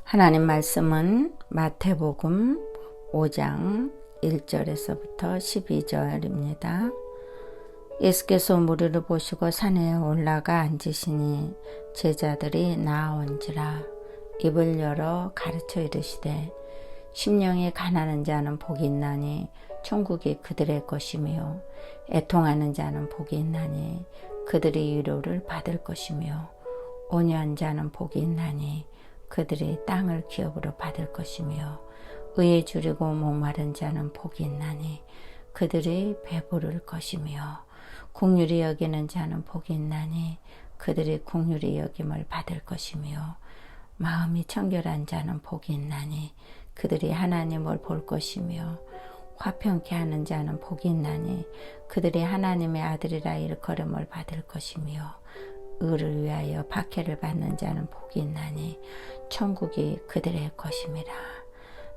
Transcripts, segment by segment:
하나님 말씀은 마태복음 5장 1절에서부터 12절입니다. 예수께서 무리를 보시고 산에 올라가 앉으시니 제자들이 나아온지라 입을 열어 가르쳐 이르시되 심령이 가난한 자는 복이 있나니 천국이 그들의 것이며 애통하는 자는 복이 있나니 그들이 위로를 받을 것이며 온유한 자는 복이 있나니 그들이 땅을 기업으로 받을 것이며 의에 주리고 목마른 자는 복이 있나니 그들이 배부를 것이며 긍휼히 여기는 자는 복이 있나니 그들이 긍휼히 여김을 받을 것이며 마음이 청결한 자는 복이 있나니 그들이 하나님을 볼 것이며 화평케 하는 자는 복이 있나니 그들이 하나님의 아들이라 일컬음을 받을 것이며 의를 위하여 박해를 받는 자는 복이 있나니 천국이 그들의 것임이라.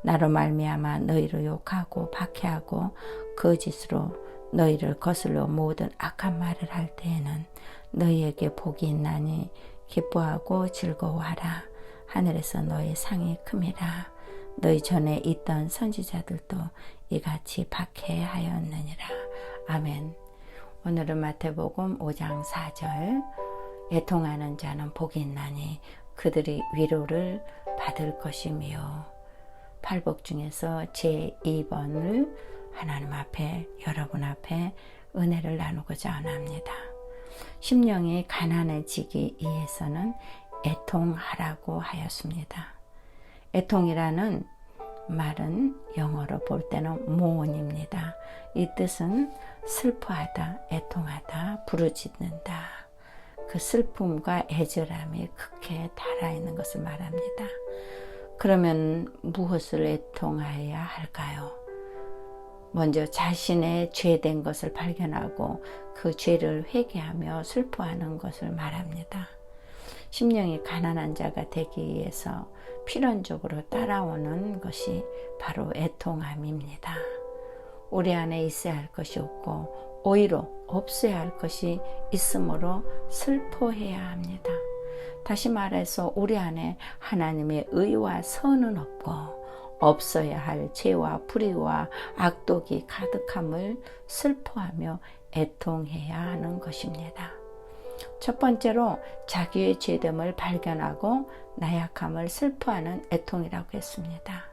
나로 말미암아 너희를 욕하고 박해하고 거짓으로 너희를 거슬러 모든 악한 말을 할 때에는 너희에게 복이 있나니 기뻐하고 즐거워하라. 하늘에서 너희 상이 큼이라. 너희 전에 있던 선지자들도 이같이 박해하였느니라. 아멘. 오늘은 마태복음 5장 4절 애통하는 자는 복이 있나니 그들이 위로를 받을 것이며 팔복 중에서 제2번을 하나님 앞에 여러분 앞에 은혜를 나누고자 합니다. 심령이 가난해지기 위해서는 애통하라고 하였습니다. 애통이라는 말은 영어로 볼 때는 mourn입니다. 이 뜻은 슬퍼하다, 애통하다, 부르짖는다. 그 슬픔과 애절함이 극해 달아있는 것을 말합니다. 그러면 무엇을 애통하여야 할까요? 먼저 자신의 죄된 것을 발견하고 그 죄를 회개하며 슬퍼하는 것을 말합니다. 심령이 가난한 자가 되기 위해서 필연적으로 따라오는 것이 바로 애통함입니다. 우리 안에 있어야 할 것이 없고 오히려 없어야 할 것이 있으므로 슬퍼해야 합니다. 다시 말해서 우리 안에 하나님의 의와 선은 없고 없어야 할 죄와 불의와 악독이 가득함을 슬퍼하며 애통해야 하는 것입니다. 첫 번째로 자기의 죄됨을 발견하고 나약함을 슬퍼하는 애통이라고 했습니다.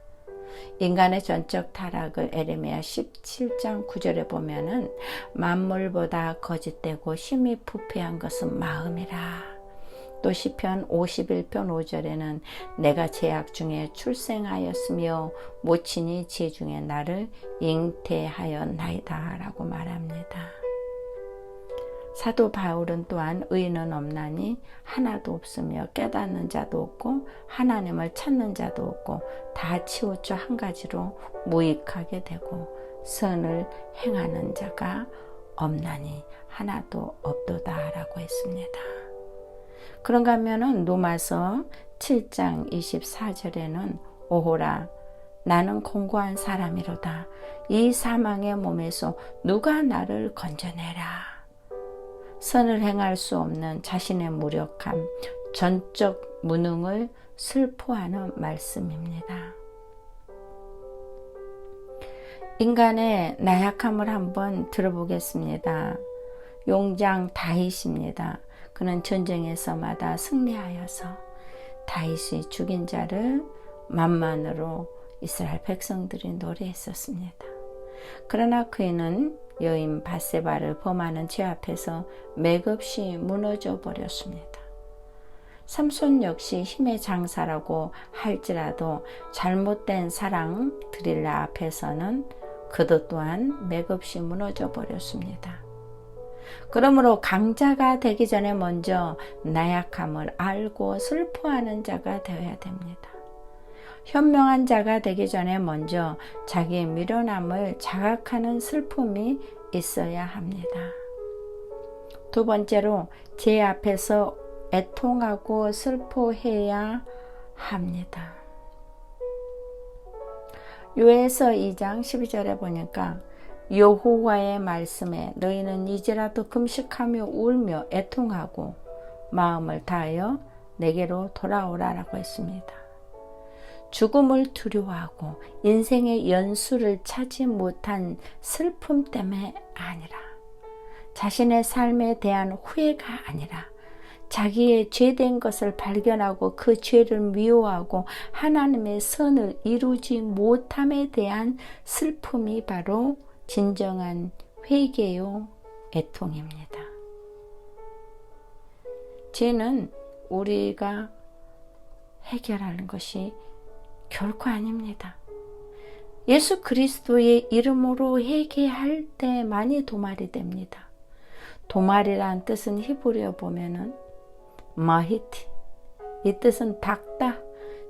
인간의 전적 타락을 에레미야 17장 9절에 보면은 만물보다 거짓되고 심히 부패한 것은 마음이라. 또 시편 51편 5절에는 내가 죄악 중에 출생하였으며 모친이 죄 중에 나를 잉태하였나이다 라고 말합니다. 사도 바울은 또한 의인은 없나니 하나도 없으며 깨닫는 자도 없고 하나님을 찾는 자도 없고 다 치우쳐 한 가지로 무익하게 되고 선을 행하는 자가 없나니 하나도 없도다 라고 했습니다. 그런가 하면은 로마서 7장 24절에는 오호라 나는 공고한 사람이로다 이 사망의 몸에서 누가 나를 건져내라. 선을 행할 수 없는 자신의 무력함, 전적 무능을 슬퍼하는 말씀입니다. 인간의 나약함을 한번 들어보겠습니다. 용장 다윗입니다. 그는 전쟁에서마다 승리하여서 다윗이 죽인 자를 만만으로 이스라엘 백성들이 노래했었습니다. 그러나 그는 여인 밧세바를 범하는 죄 앞에서 맥없이 무너져 버렸습니다. 삼손 역시 힘의 장사라고 할지라도 잘못된 사랑 드릴라 앞에서는 그도 또한 맥없이 무너져 버렸습니다. 그러므로 강자가 되기 전에 먼저 나약함을 알고 슬퍼하는 자가 되어야 됩니다. 현명한 자가 되기 전에 먼저 자기의 미련함을 자각하는 슬픔이 있어야 합니다. 두 번째로 죄 앞에서 애통하고 슬퍼해야 합니다. 요에서 2장 12절에 보니까 여호와의 말씀에 너희는 이제라도 금식하며 울며 애통하고 마음을 다하여 내게로 돌아오라라고 했습니다. 죽음을 두려워하고 인생의 연수를 찾지 못한 슬픔 때문에 아니라, 자신의 삶에 대한 후회가 아니라 자기의 죄된 것을 발견하고 그 죄를 미워하고 하나님의 선을 이루지 못함에 대한 슬픔이 바로 진정한 회개요 애통입니다. 죄는 우리가 해결하는 것이 결코 아닙니다. 예수 그리스도의 이름으로 회개할 때만이 도말이 됩니다. 도말이란 뜻은 히브리어 보면은 마히티, 이 뜻은 닦다,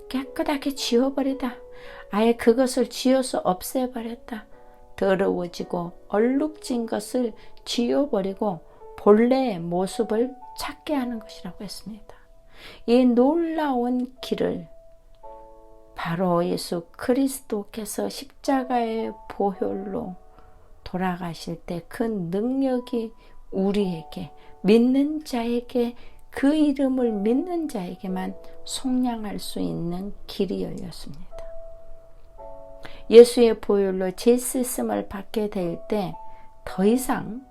깨끗하게 지워버리다, 아예 그것을 지워서 없애버렸다, 더러워지고 얼룩진 것을 지워버리고 본래의 모습을 찾게 하는 것이라고 했습니다. 이 놀라운 길을 바로 예수 그리스도께서 십자가의 보혈로 돌아가실 때 그 능력이 우리에게, 믿는 자에게, 그 이름을 믿는 자에게만 속량할 수 있는 길이 열렸습니다. 예수의 보혈로 죄 씻음을 받게 될 때 더 이상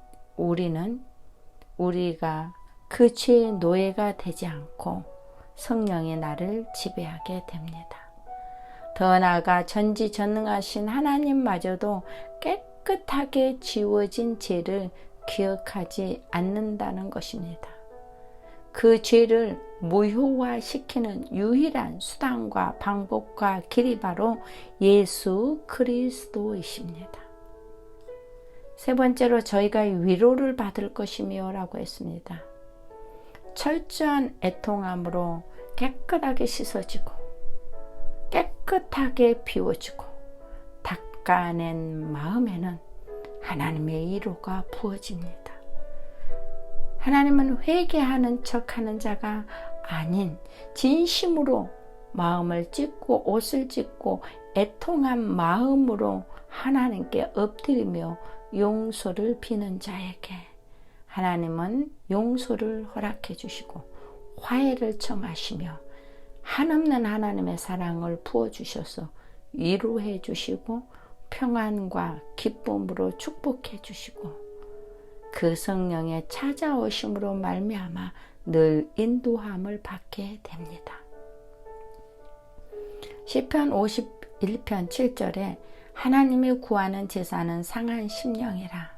우리가 그 죄의 노예가 되지 않고 성령의 나를 지배하게 됩니다. 더 나아가 전지전능하신 하나님마저도 깨끗하게 지워진 죄를 기억하지 않는다는 것입니다. 그 죄를 무효화시키는 유일한 수단과 방법과 길이 바로 예수 그리스도이십니다. 세 번째로 저희가 위로를 받을 것이며 라고 했습니다. 철저한 애통함으로 깨끗하게 씻어지고 깨끗하게 비워지고 닦아낸 마음에는 하나님의 위로가 부어집니다. 하나님은 회개하는 척하는 자가 아닌 진심으로 마음을 찢고 옷을 찢고 애통한 마음으로 하나님께 엎드리며 용서를 비는 자에게 하나님은 용서를 허락해 주시고 화해를 청하시며 한없는 하나님의 사랑을 부어주셔서 위로해 주시고 평안과 기쁨으로 축복해 주시고 그 성령의 찾아오심으로 말미암아 늘 인도함을 받게 됩니다. 시편 51편 7절에 하나님이 구하는 제사는 상한 심령이라.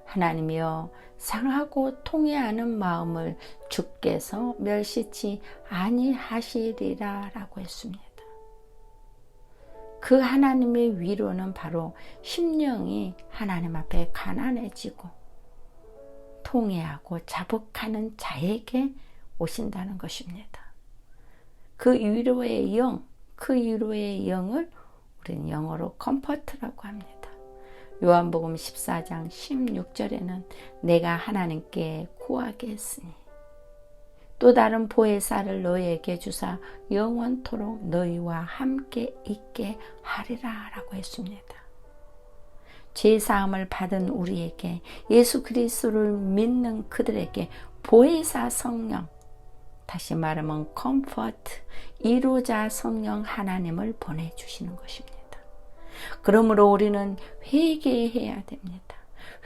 하나님이여 상하고 통회하는 마음을 주께서 멸시치 아니하시리라 라고 했습니다. 그 하나님의 위로는 바로 심령이 하나님 앞에 가난해지고 통회하고 자복하는 자에게 오신다는 것입니다. 그 위로의 영, 그 위로의 영을 우리는 영어로 컴포트라고 합니다. 요한복음 14장 16절에는 내가 하나님께 구하겠으니 또 다른 보혜사를 너희에게 주사 영원토록 너희와 함께 있게 하리라 라고 했습니다. 죄사함을 받은 우리에게, 예수 그리스도를 믿는 그들에게 보혜사 성령, 다시 말하면 컴포트, 이루자 성령 하나님을 보내주시는 것입니다. 그러므로 우리는 회개해야 됩니다.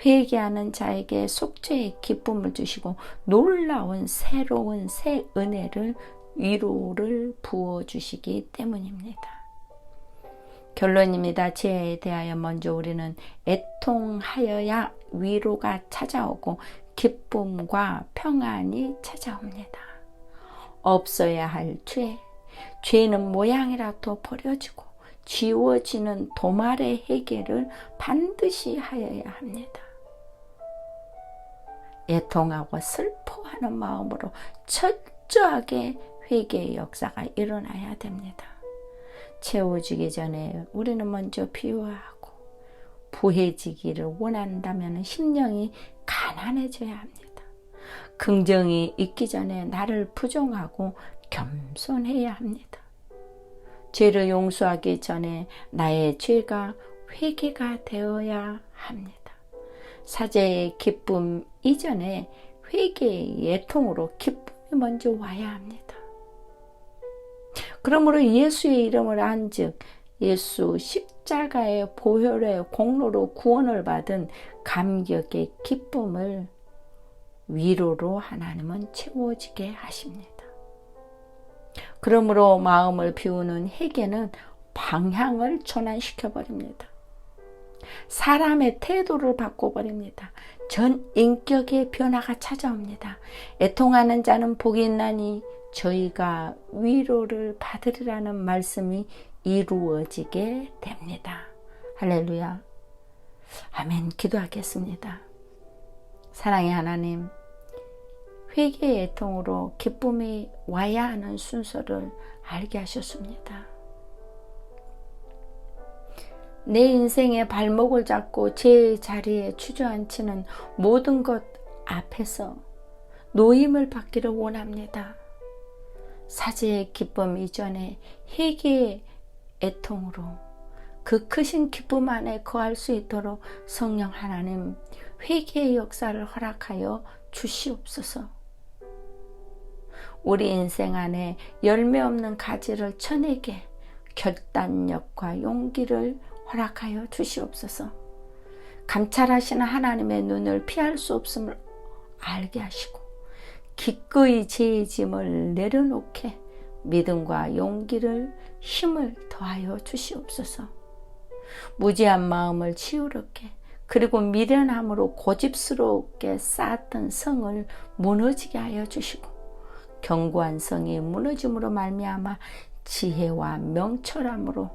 회개하는 자에게 속죄의 기쁨을 주시고 놀라운 새로운 새 은혜를, 위로를 부어주시기 때문입니다. 결론입니다. 죄에 대하여 먼저 우리는 애통하여야 위로가 찾아오고 기쁨과 평안이 찾아옵니다. 없어야 할 죄, 죄는 모양이라도 버려지고 지워지는 도말의 해결을 반드시 하여야 합니다. 애통하고 슬퍼하는 마음으로 철저하게 회개의 역사가 일어나야 됩니다. 채워지기 전에 우리는 먼저 비워하고 부해지기를 원한다면 심령이 가난해져야 합니다. 긍정이 있기 전에 나를 부정하고 겸손해야 합니다. 죄를 용서하기 전에 나의 죄가 회개가 되어야 합니다. 사죄의 기쁨 이전에 회개의 애통으로 기쁨이 먼저 와야 합니다. 그러므로 예수의 이름을 안즉 예수 십자가의 보혈의 공로로 구원을 받은 감격의 기쁨을 위로로 하나님은 채워지게 하십니다. 그러므로 마음을 비우는 회개는 방향을 전환시켜 버립니다. 사람의 태도를 바꿔버립니다. 전 인격의 변화가 찾아옵니다. 애통하는 자는 복이 있나니 저희가 위로를 받으리라는 말씀이 이루어지게 됩니다. 할렐루야. 아멘. 기도하겠습니다. 사랑의 하나님, 회개의 애통으로 기쁨이 와야 하는 순서를 알게 하셨습니다. 내 인생의 발목을 잡고 제 자리에 주저앉히는 모든 것 앞에서 노임을 받기를 원합니다. 사죄의 기쁨 이전에 회개의 애통으로 그 크신 기쁨 안에 거할 수 있도록 성령 하나님 회개의 역사를 허락하여 주시옵소서. 우리 인생 안에 열매 없는 가지를 쳐내게 결단력과 용기를 허락하여 주시옵소서. 감찰하시는 하나님의 눈을 피할 수 없음을 알게 하시고 기꺼이 제 짐을 내려놓게 믿음과 용기를 힘을 더하여 주시옵소서. 무지한 마음을 치우렵게 그리고 미련함으로 고집스럽게 쌓았던 성을 무너지게 하여 주시고 견고한 성이 무너짐으로 말미암아 지혜와 명철함으로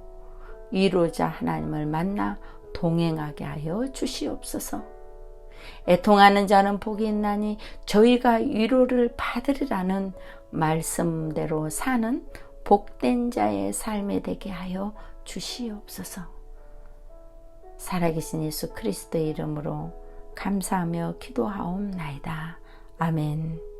위로자 하나님을 만나 동행하게 하여 주시옵소서. 애통하는 자는 복이 있나니 저희가 위로를 받으리라는 말씀대로 사는 복된 자의 삶이 되게 하여 주시옵소서. 살아계신 예수 그리스도의 이름으로 감사하며 기도하옵나이다. 아멘.